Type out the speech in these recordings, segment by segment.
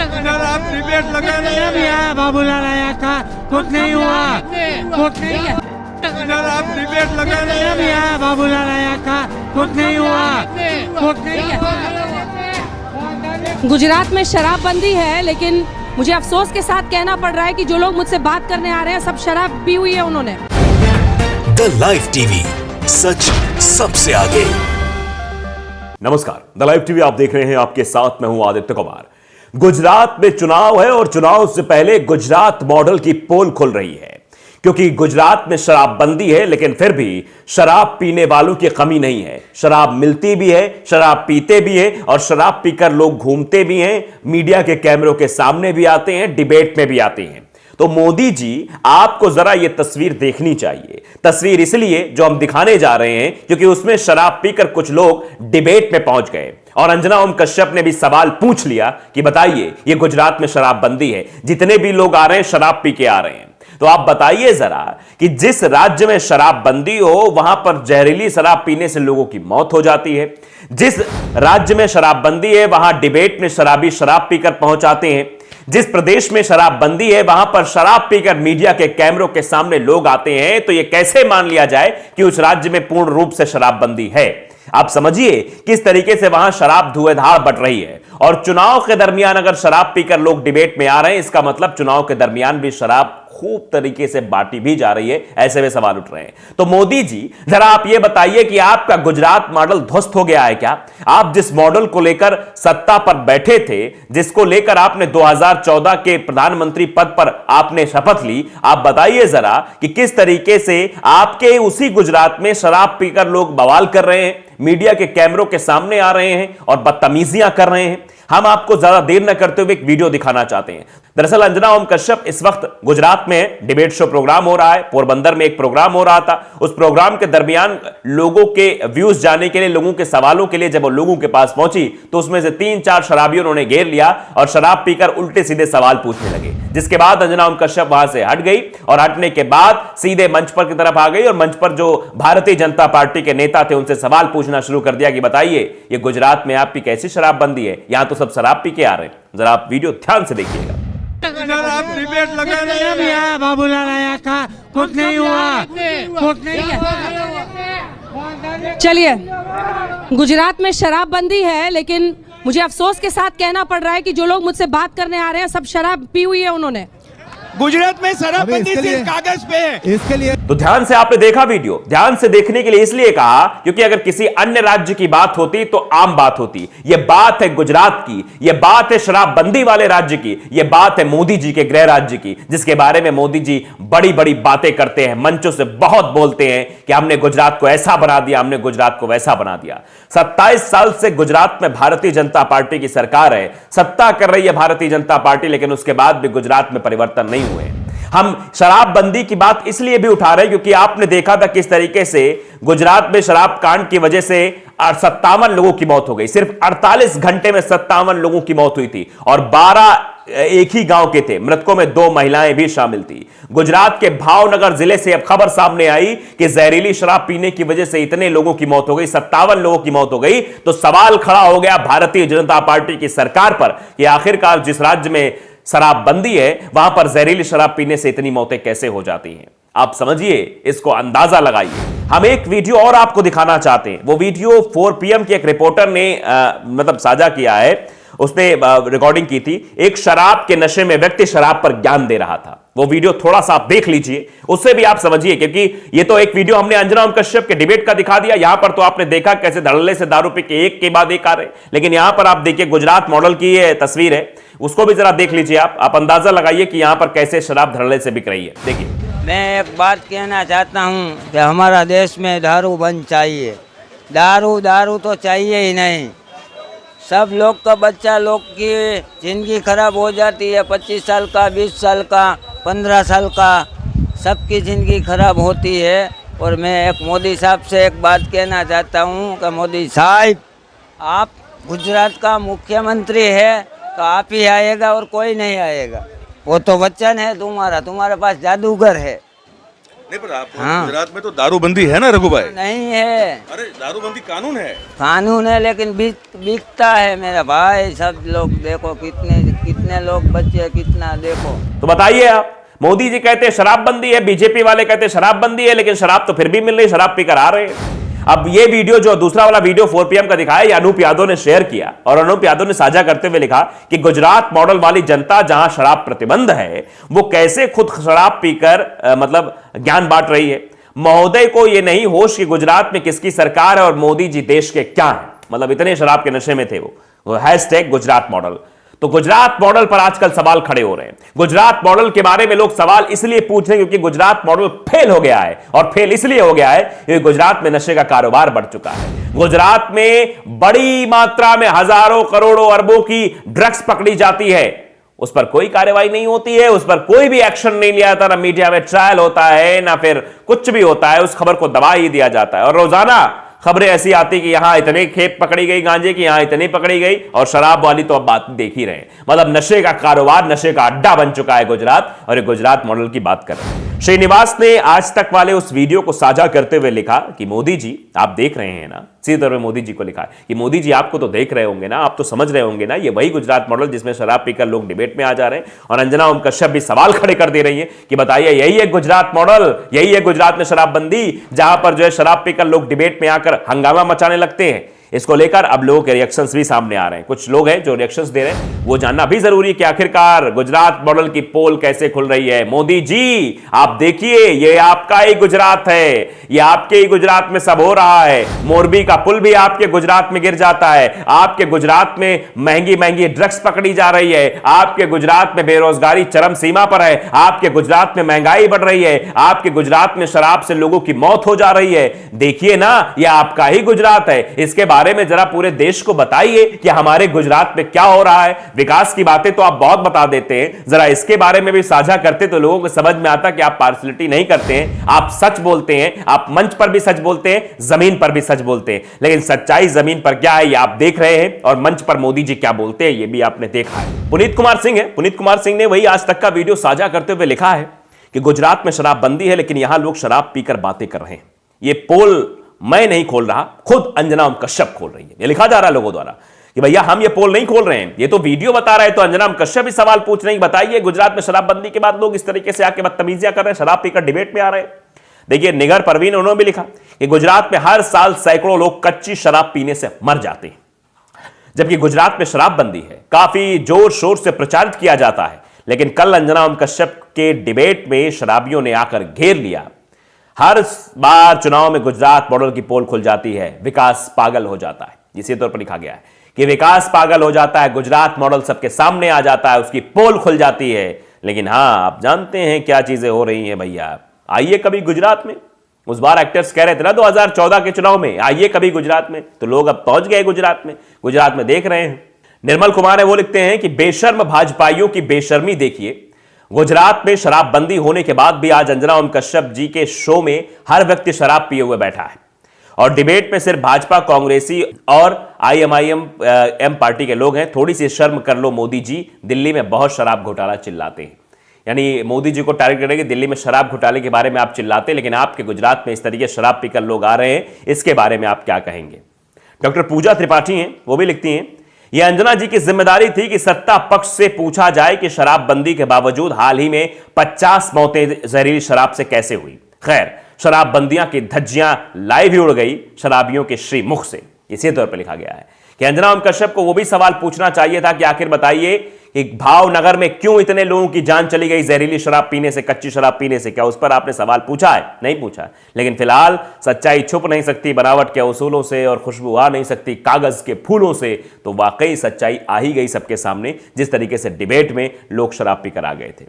आप डिबेट लगा रहे हैं। बाबूलाल आया था, कुछ नहीं हुआ, कुछ नहीं। आप डिबेट लगा रहे हैं। बाबूलाल आया था, कुछ नहीं हुआ, कुछ नहीं। गुजरात में शराबबंदी है, लेकिन मुझे अफसोस के साथ कहना पड़ रहा है कि जो लोग मुझसे बात करने आ रहे हैं सब शराब पी हुई है उन्होंने। द लाइव टीवी, सच सबसे आगे। नमस्कार, द लाइव टीवी आप देख रहे हैं, आपके साथ मैं हूं आदित्य कुमार। गुजरात में चुनाव है और चुनाव से पहले गुजरात मॉडल की पोल खुल रही है, क्योंकि गुजरात में शराबबंदी है, लेकिन फिर भी शराब पीने वालों की कमी नहीं है। शराब मिलती भी है, शराब पीते भी हैं और शराब पीकर लोग घूमते भी हैं, मीडिया के कैमरों के सामने भी आते हैं, डिबेट में भी आते हैं। तो मोदी जी, आपको जरा यह तस्वीर देखनी चाहिए। तस्वीर इसलिए जो हम दिखाने जा रहे हैं क्योंकि उसमें शराब पीकर कुछ लोग डिबेट में पहुंच गए और अंजना ओम कश्यप ने भी सवाल पूछ लिया कि बताइए, ये गुजरात में शराबबंदी है, जितने भी लोग आ रहे हैं शराब पी के आ रहे हैं, तो आप बताइए जरा कि जिस राज्य में शराबबंदी हो वहां पर जहरीली शराब पीने से लोगों की मौत हो जाती है। जिस राज्य में शराबबंदी है वहां डिबेट में शराबी शराब पीकर पहुंच आते हैं। जिस प्रदेश में शराबबंदी है वहां पर शराब पीकर मीडिया के कैमरों के सामने लोग आते हैं, तो यह कैसे मान लिया जाए कि उस राज्य में पूर्ण रूप से शराबबंदी है। आप समझिए किस तरीके से वहां शराब धुएंधार बट रही है। और चुनाव के दरमियान अगर शराब पीकर लोग डिबेट में आ रहे हैं, इसका मतलब चुनाव के दरमियान भी शराब खूब तरीके से बांटी भी जा रही है। ऐसे में सवाल उठ रहे हैं। तो मोदी जी, जरा आप यह बताइए कि आपका गुजरात मॉडल ध्वस्त हो गया है क्या? आप जिस मॉडल को लेकर सत्ता पर बैठे थे, जिसको लेकर आपने 2014 के प्रधानमंत्री पद पर आपने शपथ ली, आप बताइए जरा कि किस तरीके से आपके उसी गुजरात में शराब पीकर लोग बवाल कर रहे हैं, मीडिया के कैमरों के सामने आ रहे हैं और बदतमीजियां कर रहे हैं। हम आपको ज्यादा देर न करते हुए एक वीडियो दिखाना चाहते हैं। दरअसल अंजना ओम कश्यप इस वक्त गुजरात में डिबेट शो प्रोग्राम हो रहा है। पोरबंदर में एक प्रोग्राम हो रहा था। उस प्रोग्राम के दरमियान लोगों के व्यूज जानने के लिए, लोगों के सवालों के लिए जब वो लोगों के पास पहुंची तो उसमें से 3-4 शराबियों उन्होंने घेर लिया और शराब पीकर उल्टे सीधे सवाल पूछने लगे, जिसके बाद अंजना ओम कश्यप वहां से हट गई और हटने के बाद सीधे मंच पर की तरफ आ गई और मंच पर जो भारतीय जनता पार्टी के नेता थे उनसे सवाल पूछना शुरू कर दिया कि बताइए, ये गुजरात में आपकी कैसी शराबबंदी है? यहां तो सब शराब पी के आ रहे हैं। जरा आप वीडियो ध्यान से देखिएगा। आप डिबेट लगा रहे हैं। बाबूलाल आया था, कुछ नहीं हुआ, कुछ नहीं। चलिए, गुजरात में शराबबंदी है, लेकिन मुझे अफसोस के साथ कहना पड़ रहा है कि जो लोग मुझसे बात करने आ रहे हैं सब शराब पी हुई है उन्होंने। गुजरात में शराबबंदी सिर्फ कागज पे है। इसके लिए तो ध्यान से आपने देखा वीडियो, ध्यान से देखने के लिए इसलिए कहा क्योंकि अगर किसी अन्य राज्य की बात होती तो आम बात होती। यह बात है गुजरात की, यह बात है शराबबंदी वाले राज्य की, यह बात है मोदी जी के गृह राज्य की, जिसके बारे में मोदी जी बड़ी बड़ी बातें करते हैं, मंचों से बहुत बोलते हैं कि हमने गुजरात को ऐसा बना दिया, हमने गुजरात को वैसा बना दिया। 27 साल से गुजरात में भारतीय जनता पार्टी की सरकार है, सत्ता कर रही है भारतीय जनता पार्टी, लेकिन उसके बाद भी गुजरात में परिवर्तन नहीं हुए। हम शराबबंदी की बात इसलिए भी उठा रहे हैं क्योंकि आपने देखा था किस तरीके से गुजरात में शराब कांड की वजह से 57 लोगों की मौत हो गई। सिर्फ 48 घंटे में 57 लोगों की मौत हुई थी और 12 एक ही गांव के थे। मृतकों में 2 महिलाएं भी शामिल थी। गुजरात के भावनगर जिले से अब खबर सामने आई कि जहरीली शराब पीने की वजह से इतने लोगों की मौत हो गई, 57 लोगों की मौत हो गई। तो सवाल खड़ा हो गया भारतीय जनता पार्टी की सरकार पर कि आखिरकार जिस राज्य में शराबबंदी है वहां पर जहरीली शराब पीने से इतनी मौतें कैसे हो जाती हैं। आप समझिए, इसको अंदाजा लगाइए। हम एक वीडियो और आपको दिखाना चाहते हैं। वो वीडियो 4 PM की एक रिपोर्टर ने मतलब साझा किया है, उसने रिकॉर्डिंग की थी। एक शराब के नशे में व्यक्ति शराब पर ज्ञान दे रहा था। वो वीडियो थोड़ा सा आप देख लीजिए, उससे भी आप समझिए, क्योंकि ये तो एक वीडियो हमने अंजना ओम कश्यप के डिबेट का दिखा दिया। यहां पर तो आपने देखा कैसे धड़ल्ले से दारू पी के एक के बाद एक आ रहे, लेकिन यहां पर आप देखिए गुजरात मॉडल की ये तस्वीर है, उसको भी जरा देख लीजिए। आप अंदाजा लगाइए कि यहां पर कैसे शराब धड़ल्ले से बिक रही है। देखिए, मैं एक बात कहना चाहता हूँ कि हमारा देश में दारू बंद चाहिए। दारू तो चाहिए ही नहीं। सब लोग का, बच्चा लोग की ज़िंदगी खराब हो जाती है। 25 साल का, 20 साल का, 15 साल का, सबकी ज़िंदगी खराब होती है। और मैं एक मोदी साहब से एक बात कहना चाहता हूँ कि मोदी साहब, आप गुजरात का मुख्यमंत्री है तो आप ही आएगा और कोई नहीं आएगा। वो तो वचन है तुम्हारा, तुम्हारे पास जादूगर है। नहीं पर आप हाँ। गुजरात में तो दारूबंदी है ना रघु भाई? नहीं है, अरे दारूबंदी कानून है। कानून है लेकिन बिकता है मेरा भाई। सब लोग देखो कितने कितने लोग बच्चे कितना देखो। तो बताइए आप, मोदी जी कहते हैं शराबबंदी है, बीजेपी वाले कहते हैं शराबबंदी है, लेकिन शराब तो फिर भी मिल रही, शराब पीकर आ रहे हैं। अब ये वीडियो जो दूसरा वाला वीडियो 4 PM का दिखाया, ये अनूप यादव ने शेयर किया और अनूप यादव ने साझा करते हुए लिखा कि गुजरात मॉडल वाली जनता जहां शराब प्रतिबंध है, वो कैसे खुद शराब पीकर मतलब ज्ञान बांट रही है। महोदय को ये नहीं होश कि गुजरात में किसकी सरकार है और मोदी जी देश के क्या है। मतलब इतने शराब के नशे में थे वो। Hashtag Gujarat model. तो गुजरात मॉडल पर आजकल सवाल खड़े हो रहे हैं। गुजरात मॉडल के बारे में लोग सवाल इसलिए पूछ रहे हैं क्योंकि गुजरात मॉडल फेल हो गया है, और फेल इसलिए हो गया है क्योंकि गुजरात में नशे का कारोबार बढ़ चुका है। गुजरात में बड़ी मात्रा में हजारों करोड़ों अरबों की ड्रग्स पकड़ी जाती है, उस पर कोई कार्रवाई नहीं होती है, उस पर कोई भी एक्शन नहीं लिया जाता, ना मीडिया में ट्रायल होता है, ना फिर कुछ भी होता है। उस खबर को दबा ही दिया जाता है और रोजाना खबरें ऐसी आती कि यहां इतने खेप पकड़ी गई गांजे की, यहां इतनी पकड़ी गई, और शराब वाली तो अब बात देख ही रहे हैं। मतलब नशे का कारोबार, नशे का अड्डा बन चुका है गुजरात, और ये गुजरात मॉडल की बात कर रहे हैं। श्रीनिवास ने आज तक वाले उस वीडियो को साझा करते हुए लिखा कि मोदी जी आप देख रहे हैं ना, सीधे तौर पर मोदी जी को लिखा है कि मोदी जी आपको तो देख रहे होंगे ना, आप तो समझ रहे होंगे ना, ये वही गुजरात मॉडल जिसमें शराब पीकर लोग डिबेट में आ जा रहे हैं। और अंजना ओम कश्यप भी सवाल खड़े कर दे रही है कि बताइए यही है गुजरात मॉडल, यही है गुजरात में शराबबंदी, जहां पर जो है शराब पीकर लोग डिबेट में आकर हंगामा मचाने लगते हैं। इसको लेकर अब लोगों के रिएक्शंस भी सामने आ रहे हैं। कुछ लोग हैं जो रिएक्शंस दे रहे हैं, वो जानना भी जरूरी है कि आखिरकार गुजरात मॉडल की पोल कैसे खुल रही है। मोदी जी आप देखिए, ये आपका ही गुजरात है, ये आपके ही गुजरात में सब हो रहा है। मोरबी का पुल भी आपके गुजरात में गिर जाता है, आपके गुजरात में महंगी महंगी ड्रग्स पकड़ी जा रही है, आपके गुजरात में बेरोजगारी चरम सीमा पर है, आपके गुजरात में महंगाई बढ़ रही है, आपके गुजरात में शराब से लोगों की मौत हो जा रही है। देखिए ना, ये आपका ही गुजरात है। इसके बारे में जरा पूरे देश को बताइए कि हमारे गुजरात में क्या हो रहा है। विकास की बातें तो आप बहुत बता देते हैं, जरा इसके बारे में भी साझा करते तो लोगों को समझ में आता कि आप पार्शलिटी नहीं करते हैं, आप सच बोलते हैं, आप मंच पर भी सच बोलते हैं, जमीन पर भी सच बोलते हैं। लेकिन सच्चाई जमीन पर क्या है ये आप देख रहे हैं, और मंच पर मोदी जी क्या बोलते हैं ये भी आपने देखा है। पुनीत कुमार सिंह है, पुनीत कुमार सिंह ने वही आज तक का वीडियो साझा करते हुए लिखा है कि गुजरात में शराबबंदी है लेकिन यहां लोग शराब पीकर बातें कर रहे हैं। ये पोल मैं नहीं खोल रहा, खुद अंजना ओम कश्यप खोल रही है। ये लिखा जा रहा है लोगों द्वारा कि भैया हम ये पोल नहीं खोल रहे हैं, ये तो वीडियो बता रहा है। तो अंजना ओम कश्यप भी सवाल पूछ रहे हैं, बताइए गुजरात में शराबबंदी के बाद लोग इस तरीके से आके बदतमीजियां कर रहे हैं, शराब पीकर डिबेट में आ रहे हैं। देखिए निगर परवीन, उन्होंने भी लिखा कि गुजरात में हर साल सैकड़ों लोग कच्ची शराब पीने से मर जाते हैं, जबकि गुजरात में शराबबंदी है, काफी जोर शोर से प्रचारित किया जाता है। लेकिन कल अंजना ओम कश्यप के डिबेट में शराबियों ने आकर घेर लिया। हर बार चुनाव में गुजरात मॉडल की पोल खुल जाती है, विकास पागल हो जाता है। इसी तौर पर लिखा गया है कि विकास पागल हो जाता है, गुजरात मॉडल सबके सामने आ जाता है, उसकी पोल खुल जाती है। लेकिन हां, आप जानते हैं क्या चीजें हो रही हैं भैया। आइए कभी गुजरात में, उस बार एक्टर्स कह रहे थे ना 2014 के चुनाव में, आइए कभी गुजरात में, तो लोग अब पहुंच गए गुजरात में, गुजरात में देख रहे हैं। निर्मल कुमार है, वो लिखते हैं कि बेशर्म भाजपाइयों की बेशर्मी देखिए, गुजरात में शराबबंदी होने के बाद भी आज अंजना ओम कश्यप जी के शो में हर व्यक्ति शराब पिए हुए बैठा है, और डिबेट में सिर्फ भाजपा, कांग्रेसी और IMIM पार्टी के लोग हैं। थोड़ी सी शर्म कर लो मोदी जी, दिल्ली में बहुत शराब घोटाला चिल्लाते हैं। यानी मोदी जी को टारगेट करेंगे, दिल्ली में शराब घोटाले के बारे में आप चिल्लाते हैं, लेकिन आपके गुजरात में इस तरीके शराब पीकर लोग आ रहे हैं, इसके बारे में आप क्या कहेंगे। डॉक्टर पूजा त्रिपाठी हैं, वो भी लिखती हैं, यह अंजना जी की जिम्मेदारी थी कि सत्ता पक्ष से पूछा जाए कि शराबबंदी के बावजूद हाल ही में 50 मौतें जहरीली शराब से कैसे हुई। खैर, शराबबंदियां की धज्जियां लाइव ही उड़ गई शराबियों के श्रीमुख से। इसी तौर पर लिखा गया है कि अंजना ओम कश्यप को वो भी सवाल पूछना चाहिए था कि आखिर बताइए कि भावनगर में क्यों इतने लोगों की जान चली गई जहरीली शराब पीने से, कच्ची शराब पीने से। क्या उस पर आपने सवाल पूछा है? नहीं पूछा। लेकिन फिलहाल सच्चाई छुप नहीं सकती बनावट के उसूलों से, और खुशबू आ नहीं सकती कागज के फूलों से। तो वाकई सच्चाई आ ही गई सबके सामने, जिस तरीके से डिबेट में लोग शराब पीकर आ गए थे।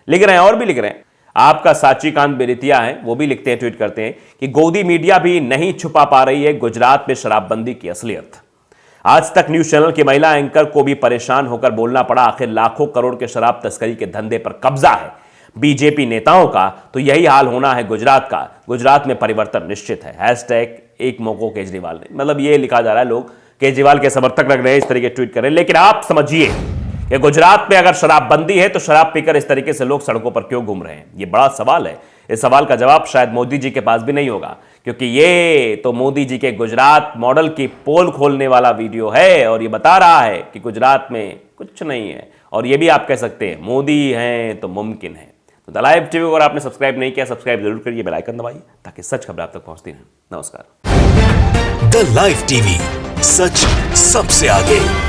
लिख रहे हैं और भी लिख रहे हैं। आपका साचीकांत बेरितिया है, वो भी लिखते हैं, ट्वीट करते हैं कि गोदी मीडिया भी नहीं छुपा पा रही है गुजरात में शराबबंदी की असलियत। आज तक न्यूज चैनल की महिला एंकर को भी परेशान होकर बोलना पड़ा, आखिर लाखों करोड़ के शराब तस्करी के धंधे पर कब्जा है बीजेपी नेताओं का, तो यही हाल होना है गुजरात का। गुजरात में परिवर्तन निश्चित है। हैशटैग एक मौको केजरीवाल ने, मतलब ये लिखा जा रहा है, लोग केजरीवाल के समर्थक लग रहे हैं, इस तरीके ट्वीट कर रहे हैं। लेकिन आप समझिए कि गुजरात में अगर शराबबंदी है तो शराब पीकर इस तरीके से लोग सड़कों पर क्यों घूम रहे हैं, ये बड़ा सवाल है। इस सवाल का जवाब शायद मोदी जी के पास भी नहीं होगा, क्योंकि ये तो मोदी जी के गुजरात मॉडल की पोल खोलने वाला वीडियो है और ये बता रहा है कि गुजरात में कुछ नहीं है। और ये भी आप कह सकते हैं मोदी हैं तो मुमकिन है। तो द लाइव टीवी को अगर आपने सब्सक्राइब नहीं किया, सब्सक्राइब जरूर करिए, बेल आइकन दबाइए ताकि सच खबर आप तक पहुंचती रहे। नमस्कार। द लाइव टीवी, सच सबसे आगे।